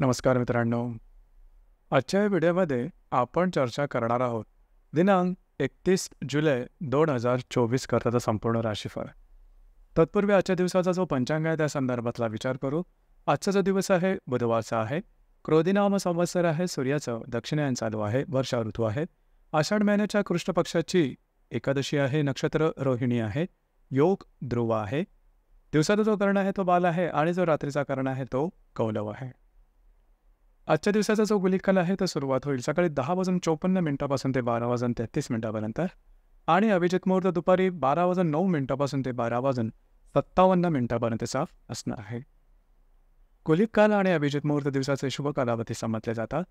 नमस्कार मित्रांनो. आजच्या या व्हिडिओमध्ये आपण चर्चा करणार आहोत दिनांक 31 जुलै 2024 करताचा संपूर्ण राशीफळ. तत्पूर्वी आजच्या दिवसाचा जो पंचांग आहे त्या संदर्भातला विचार करू. आजचा जो दिवस आहे बुधवारचा आहे. क्रोधिनाम संवत्सर आहे. सूर्याचं दक्षिणायन चालू आहे. वर्षा ऋतू आहे. आषाढ महिन्याच्या कृष्ण पक्षाची एकादशी आहे. नक्षत्र रोहिणी आहे. योग ध्रुव आहे. दिवसाचा जो कर्ण आहे तो बाल आहे आणि जो रात्रीचा कर्ण आहे तो कौलव आहे. आजच्या दिवसाचा जो गुलिकाल आहे तो सुरुवात होईल सकाळी 10:54 ते 12:33 आणि अभिजित मुहूर्त दुपारी 12:09 ते 12:57 असणार आहे. गुलिकाल आणि अभिजित मुहूर्त दिवसाचे शुभ कालावधी समजले जातात.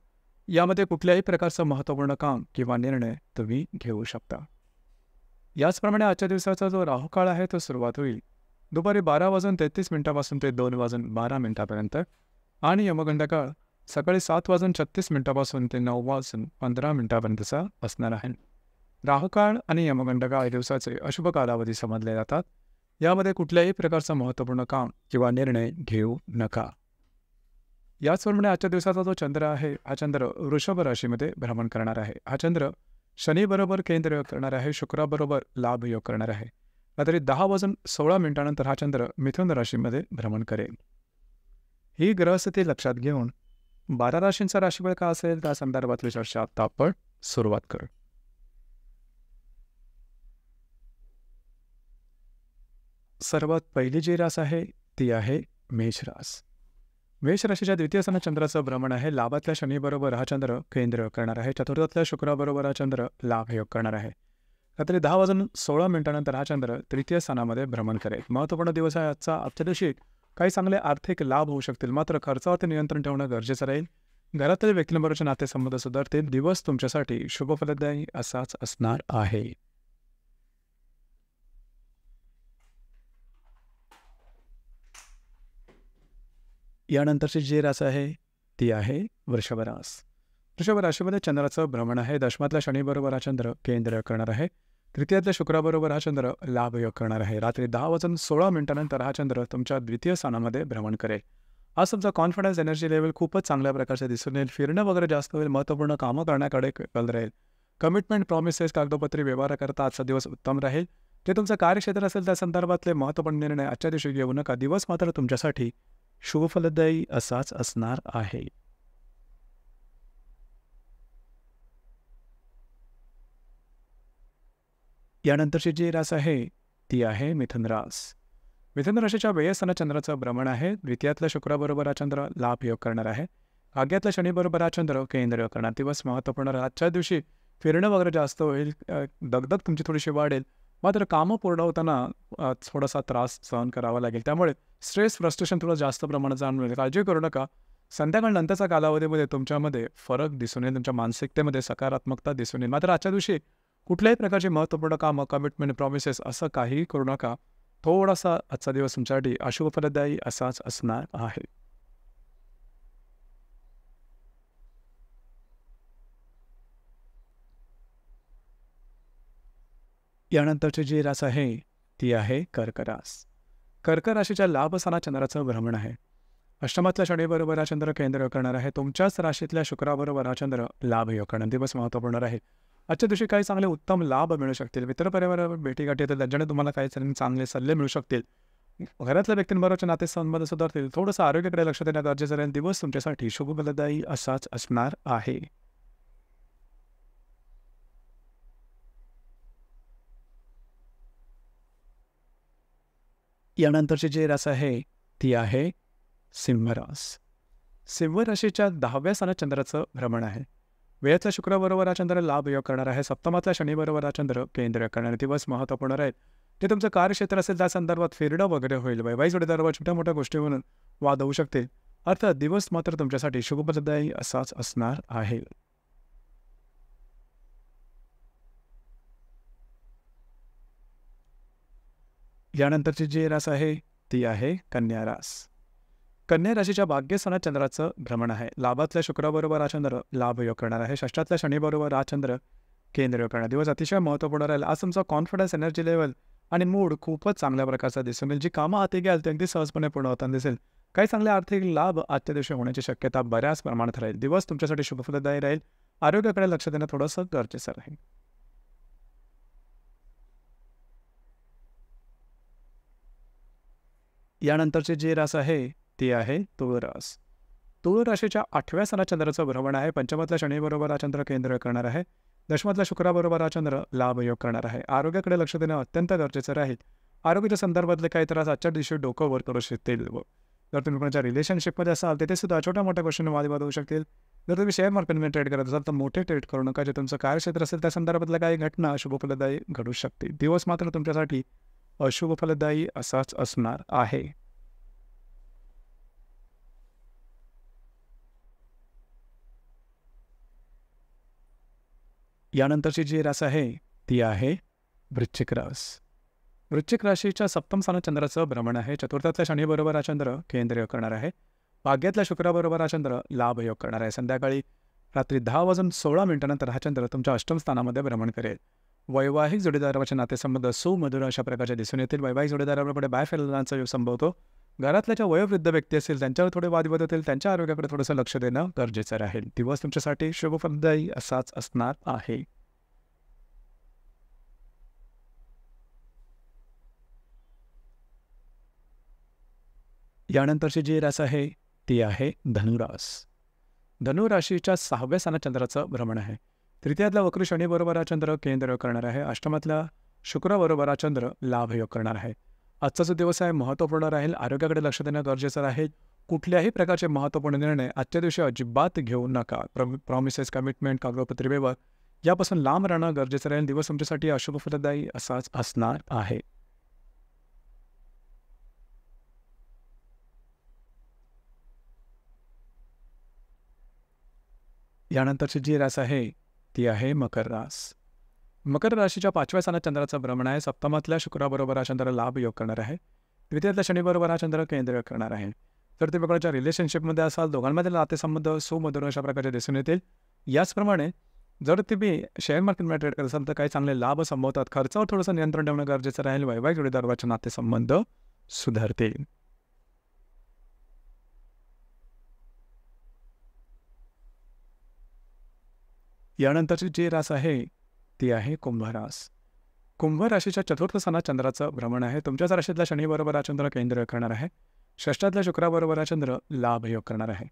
यामध्ये कुठल्याही प्रकारचं महत्त्वपूर्ण काम किंवा निर्णय तुम्ही घेऊ शकता. याचप्रमाणे आजच्या दिवसाचा जो राहुकाळ आहे तो सुरुवात होईल दुपारी 12:33 ते 2:12 आणि यमगंड काळ सकाळी 7:36 ते 9:15 असणार आहे. राहुकाळ आणि यमगंड काळ दिवसाचे अशुभ कालावधी समजले जातात. यामध्ये कुठल्याही प्रकारचं महत्त्वपूर्ण काम किंवा निर्णय घेऊ नका. याचप्रमाणे आजच्या दिवसाचा जो चंद्र आहे हा चंद्र वृषभ राशीमध्ये भ्रमण करणार आहे. हा चंद्र शनीबरोबर केंद्र योग करणार आहे. शुक्राबरोबर लाभ योग करणार आहे. रात्री 10:16 हा चंद्र मिथुन राशीमध्ये भ्रमण करेल. ही ग्रहस्थिती लक्षात घेऊन 12 राशींचा राशीफळ का असेल त्या संदर्भातली चर्चा आता आपण सुरुवात करू. सर्वात पहिली जी रास आहे ती आहे मेष रास. मेष राशीच्या द्वितीय स्थानात चंद्राचं भ्रमण आहे. लाभातल्या शनीबरोबर हा चंद्र केंद्र योग करणार आहे. चतुर्थातल्या शुक्राबरोबर हा चंद्र लाभ योग करणार आहे. रात्री 10:16 हा चंद्र तृतीय स्थानामध्ये भ्रमण करेल. महत्त्वपूर्ण दिवस आहे आजचा. आजच्या दिवशी काही चांगले आर्थिक लाभ होऊ शकतील, मात्र खर्चावरती नियंत्रण ठेवणं गरजेचं राहील. घरातील व्यक्तींबरोबरचे नातेसंबंध सुधारतील. दिवस तुमच्यासाठी शुभफलदायी असाच असणार आहे. यानंतरची जी रास आहे ती आहे वृषभ रास. वृषभ राशीमध्ये चंद्राचं भ्रमण आहे. दशमातल्या शनीबरोबर हा चंद्र केंद्र योग करणार आहे. तृतीयातल्या शुक्राबरोबर हा चंद्र लाभ योग करणार आहे. रात्री 10:16 हा चंद्र तुमच्या द्वितीय स्थानामध्ये भ्रमण करेल. आज तुमचा कॉन्फिडन्स एनर्जी लेवल खूपच चांगल्या प्रकारचे दिसून येईल. फिरणं वगैरे जास्त होईल. महत्त्वपूर्ण कामं करण्याकडे कल राहील. कमिटमेंट, प्रॉमिसेस, कागदोपत्री व्यवहाराकरता आजचा दिवस उत्तम राहील. जे तुमचं कार्यक्षेत्र असेल त्या संदर्भातले महत्त्वपूर्ण निर्णय आजच्या दिवशी घेऊ नका. दिवस मात्र तुमच्यासाठी शुभफलदायी असाच असणार आहे. यानंतरची जी रास आहे ती आहे मिथुन रास. मिथुन राशीच्या व्ययस्थानात चंद्राचं भ्रमण आहे. द्वितीयातल्या शुक्राबरोबर हा चंद्र लाभ योग करणार आहे. भाग्यातल्या शनीबरोबर हा चंद्र केंद्र योग करणार. दिवस महत्त्वपूर्ण. आजच्या दिवशी फिरणं वगैरे जास्त होईल. दगदग तुमची थोडीशी वाढेल, मात्र कामं पूर्ण होताना थोडासा त्रास सहन करावा लागेल. त्यामुळे स्ट्रेस, फ्रस्ट्रेशन थोडं जास्त प्रमाणात जाणवेल. काळजी करू नका. संध्याकाळनंतरच्या कालावधीमध्ये तुमच्यामध्ये फरक दिसून येईल. तुमच्या मानसिकतेमध्ये सकारात्मकता दिसून येईल. मात्र आजच्या दिवशी कुठल्याही प्रकारची महत्त्वपूर्ण कामं, कमिटमेंट, प्रॉमिसेस असं काहीही करू नका. थोडासा आजचा दिवस तुमच्यासाठी अशुभफलदायी असाच असणार आहे. यानंतरची जी रास आहे ती आहे कर्क रास. कर्क राशीच्या लाभस्थानात चंद्राचं भ्रमण आहे. अष्टमातल्या शनीबरोबर हा चंद्र केंद्र योग करणार आहे. तुमच्याच राशीतल्या शुक्राबरोबर हा चंद्र लाभ योग करणार. दिवस महत्त्वपूर्ण राहील. आजच्या दिवशी काही चांगले उत्तम लाभ मिळू शकतील. मित्रपरिवारावर भेटीगाठी येतील, त्याच्याने तुम्हाला काही चांगले सल्ले मिळू शकतील. घरातल्या व्यक्तींबरोबरचे नातेसंबंध सुधारतील. थोडंसं आरोग्याकडे लक्ष देणं गरजेचं राहील. दिवस तुमच्यासाठी शुभफलदायी असाच असणार आहे. यानंतरची जी रास आहे ती आहे सिंह रास. सिंह राशीच्या 10व्या स्थानात चंद्राचं भ्रमण आहे. व्ययातल्या शुक्राबरोबर हा चंद्र लाभ योग करणार आहे. सप्तमातल्या शनीबरोबर हा चंद्र केंद्र योग करणार. दिवस महत्त्वपूर्ण राहील. जे तुमचं कार्यक्षेत्र असेल त्या संदर्भात फिरणं वगैरे होईल. वैवाहिक जोडीदारावर छोट्या मोठ्या गोष्टीवरून वाद होऊ शकतील. अर्थात दिवस मात्र तुमच्यासाठी शुभफलदायी असाच असणार आहे. यानंतरची जी रास आहे ती आहे कन्या रास. कन्या राशीच्या भाग्यस्थानात चंद्राचं भ्रमण आहे. लाभातल्या शुक्राबरोबर हा चंद्र लाभ योग करणार आहे. षष्ठातल्या शनीबरोबर हा चंद्र केंद्र योग करणार. दिवस अतिशय महत्त्वपूर्ण राहील. आज तुमचा कॉन्फिडन्स, एनर्जी लेवल आणि मूड खूपच चांगल्या प्रकारचा दिसून येईल. जी कामं हाती घ्याल ते अगदी सहजपणे पूर्ण होताना दिसेल. काही चांगले आर्थिक लाभ आजच्या दिवशी होण्याची शक्यता बऱ्याच प्रमाणात राहील. दिवस तुमच्यासाठी शुभफलदायी राहील. आरोग्याकडे लक्ष देणं थोडंसं गरजेचं राहील. यानंतरची जी रास आहे ती आहे तुळ रास. तुळ राशीच्या 8व्या सणात चंद्राचं भ्रमण आहे. पंचमातल्या शनीबरोबर हा चंद्र केंद्र करणार आहे. दशमातल्या शुक्राबरोबर हा चंद्र लाभयोग करणार आहे. आरोग्याकडे लक्ष देणं अत्यंत गरजेचं राहील. आरोग्याच्या संदर्भातले काही त्रास आजच्या दिवशी डोकं वर करू शकतील. जर तुम्ही कोणाच्या रिलेशनशिपमध्ये असाल तिथे सुद्धा छोट्या मोठ्या गोष्टींना वादविवाद होऊ शकतील. जर तुम्ही शेअर मार्केटमध्ये ट्रेड करत असाल तर मोठे ट्रेड करू नका. जे तुमचं कार्यक्षेत्र असेल त्या संदर्भातल्या काही घटना शुभफलदायी घडू शकतील. दिवस मात्र तुमच्यासाठी अशुभफलदायी असाच असणार आहे. यानंतरची जी रास आहे ती आहे वृश्चिक रास. वृश्चिक राशीच्या सप्तम स्थानात चंद्राचं भ्रमण आहे. चतुर्थातल्या शनीबरोबर हा चंद्र केंद्रीय करणार आहे. भाग्यातल्या शुक्राबरोबर हा चंद्र लाभयोग करणार आहे. संध्याकाळी रात्री 10:16 नंतर हा चंद्र तुमच्या अष्टम स्थानामध्ये भ्रमण करेल. वैवाहिक जोडीदाराचे नातेसंबंध सुमधुर अशा प्रकारचे दिसून येतील. वैवाहिक जोडीदाराकडे बायफेलनाचा योग संभवतो. घरातल्या ज्या वयोवृद्ध व्यक्ती असतील त्यांच्यावर थोडे वादविवाद होतील. त्यांच्या आरोग्याकडे थोडंसं लक्ष देणं गरजेचं राहील. दिवस तुमच्यासाठी शुभफलदायी असाच असणार आहे. यानंतरची जी रास आहे ती आहे धनुरास. धनुराशीच्या 6व्या स्थानात चंद्राचं भ्रमण आहे. तृतीयातल्या वक्र शनीबरोबर हा चंद्र केंद्र करणार आहे. अष्टमातल्या शुक्राबरोबर हा चंद्र लाभयोग करणार आहे. आजचा जो दिवस आहे महत्त्वपूर्ण राहील. आरोग्याकडे लक्ष देणं गरजेचं राहील. कुठल्याही प्रकारचे महत्त्वपूर्ण निर्णय आजच्या दिवशी अजिबात घेऊ नका. प्रॉमिसेस, कमिटमेंट, कागदपत्री व्यवहार यापासून लांब राहणं गरजेचं राहील. दिवस तुमच्यासाठी अशुभफलदायी असाच असणार आहे. यानंतरची जी रास आहे ती आहे मकर रास. मकर राशीच्या 5व्या स्थानात चंद्राचं भ्रमण आहे. सप्तमातल्या शुक्राबरोबर हा चंद्र लाभ योग करणार आहे. द्वितीयातल्या शनीबरोबर हा चंद्र केंद्र करणार आहे. तर तुम्ही कोणाच्या रिलेशनशिपमध्ये असाल दोघांमधील नातेसंबंध सुमधुर अशा प्रकारचे दिसून येतील. याचप्रमाणे जर तुम्ही शेअर मार्केटमध्ये ट्रेड करत असाल तर काही चांगले लाभ संभवतात. खर्चावर थोडंसं नियंत्रण ठेवणं गरजेचं राहील. वैवाहिक जोडीदाराचे नातेसंबंध सुधारतील. यानंतरची जी रास आहे ती आहे कुंभ रास. कुंभ राशीच्या चतुर्थ स्थानात चंद्राचं भ्रमण आहे. तुमच्याच राशीतल्या शनीबरोबर हा चंद्र केंद्र करणार आहे. षष्ठातल्या शुक्राबरोबर हा चंद्र लाभयोग करणार आहे.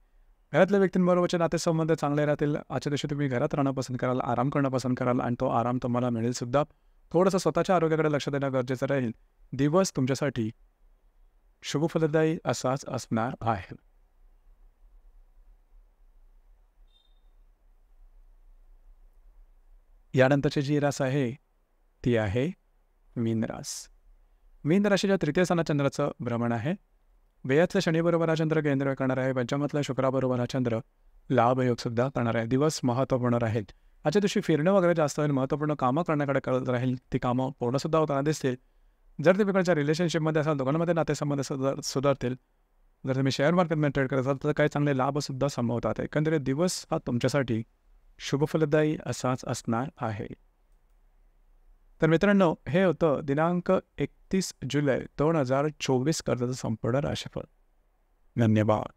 घरातल्या व्यक्तींबरोबरचे नातेसंबंध चांगले राहतील. आजच्या दिवशी तुम्ही घरात राहणं पसंत कराल, आराम करणं पसंत कराल आणि तो आराम तुम्हाला मिळेल सुद्धा. थोडंसं स्वतःच्या आरोग्याकडे लक्ष देणं गरजेचं राहील. दिवस तुमच्यासाठी शुभफलदायी असाच असणार आहे. यानंतरची जी रास आहे ती आहे मीन रास. मीन राशीच्या तृतीय स्थानात चंद्राचं भ्रमण आहे. व्ययातल्या शनीबरोबर हा चंद्र केंद्र करणार आहे. पंचमातल्या शुक्राबरोबर हा चंद्र लाभयोग सुद्धा करणार आहे. दिवस महत्त्वपूर्ण राहील. आजच्या दिवशी फिरणं वगैरे जास्त होईल. महत्त्वपूर्ण कामं करण्याकडे कळत राहील. ती कामं पूर्णसुद्धा होताना दिसतील. जर तुम्ही कोणाच्या रिलेशनशिपमध्ये असाल दोघांमध्ये नातेसंबंध सुधारतील. जर तुम्ही शेअर मार्केटमध्ये ट्रेड करत असाल तर काही चांगले लाभसुद्धा संभवतात. एकंदरीत दिवस हा तुमच्यासाठी शुभफलदायी असाच असणार आहे. तर मित्रांनो, हे होतं दिनांक 31 जुलै 2024 कर्जाचं संपूर्ण राशीफळ. धन्यवाद.